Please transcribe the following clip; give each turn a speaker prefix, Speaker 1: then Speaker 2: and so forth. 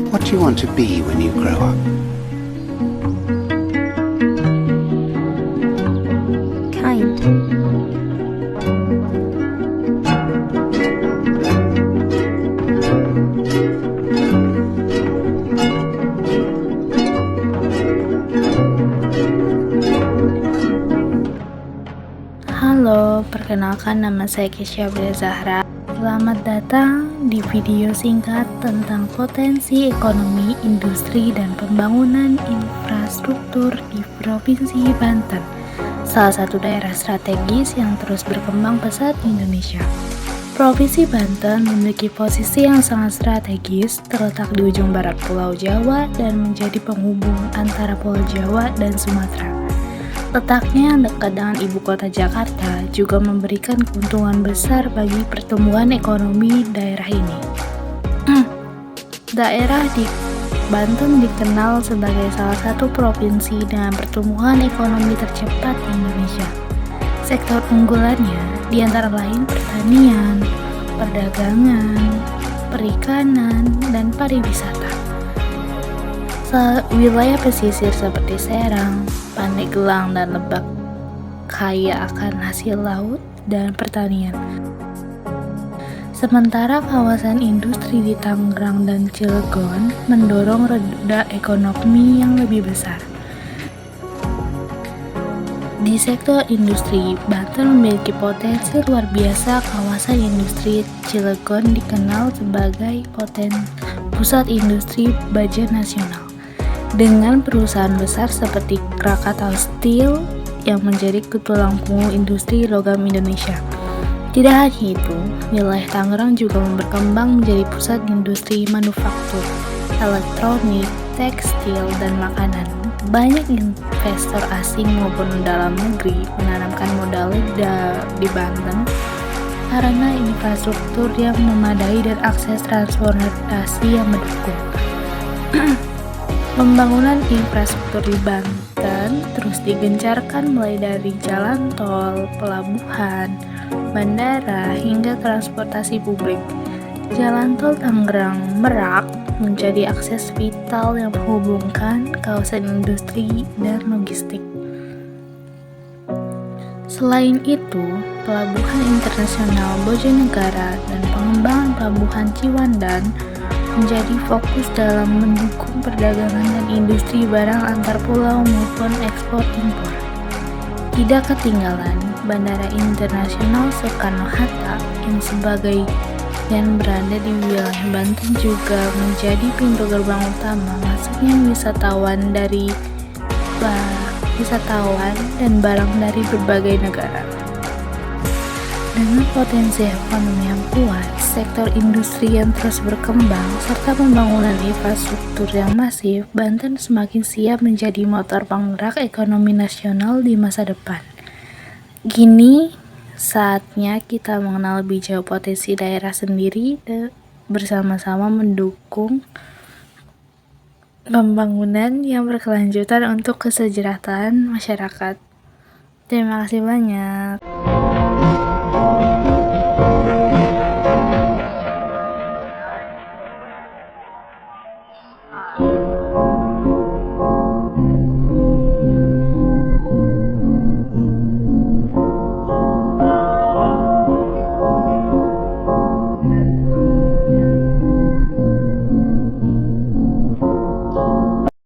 Speaker 1: What do you want to be when you grow up?
Speaker 2: Kind.
Speaker 3: Halo, perkenalkan nama saya Kesha Bria Zahra. Selamat datang di video singkat tentang potensi ekonomi, industri, dan pembangunan infrastruktur di Provinsi Banten, salah satu daerah strategis yang terus berkembang pesat di Indonesia. Provinsi Banten memiliki posisi yang sangat strategis, terletak di ujung barat Pulau Jawa dan menjadi penghubung antara Pulau Jawa dan Sumatera. Letaknya yang dekat dengan ibu kota Jakarta juga memberikan keuntungan besar bagi pertumbuhan ekonomi daerah ini. Daerah di Banten dikenal sebagai salah satu provinsi dengan pertumbuhan ekonomi tercepat di Indonesia. Sektor unggulannya diantara lain pertanian, perdagangan, perikanan, dan pariwisata. Wilayah pesisir seperti Serang, Pandeglang, dan Lebak kaya akan hasil laut dan pertanian. Sementara kawasan industri di Tangerang dan Cilegon mendorong roda ekonomi yang lebih besar. Di sektor industri, Banten memiliki potensi luar biasa. Kawasan industri Cilegon dikenal sebagai pusat industri baja nasional, dengan perusahaan besar seperti Krakatau Steel yang menjadi tulang punggung industri logam Indonesia. Tidak hanya itu, wilayah Tangerang juga berkembang menjadi pusat industri manufaktur, elektronik, tekstil, dan makanan. Banyak investor asing maupun dalam negeri menanamkan modalnya di Banten karena infrastruktur yang memadai dan akses transportasi yang mendukung. Pembangunan infrastruktur di Banten terus digencarkan mulai dari jalan tol, pelabuhan, bandara, hingga transportasi publik. Jalan tol Tangerang-Merak menjadi akses vital yang menghubungkan kawasan industri dan logistik. Selain itu, Pelabuhan Internasional Bojonegara dan pengembangan Pelabuhan Ciwandan menjadi fokus dalam mendukung perdagangan dan industri barang antar pulau maupun ekspor-impor. Tidak ketinggalan, Bandara Internasional Soekarno-Hatta yang berada di wilayah Banten juga menjadi pintu gerbang utama masuknya wisatawan dan barang dari berbagai negara. Dengan potensi ekonomi yang kuat, sektor industri yang terus berkembang, serta pembangunan infrastruktur yang masif, Banten semakin siap menjadi motor penggerak ekonomi nasional di masa depan. Kini, saatnya kita mengenal lebih jauh potensi daerah sendiri dan bersama-sama mendukung pembangunan yang berkelanjutan untuk kesejahteraan masyarakat. Terima kasih banyak.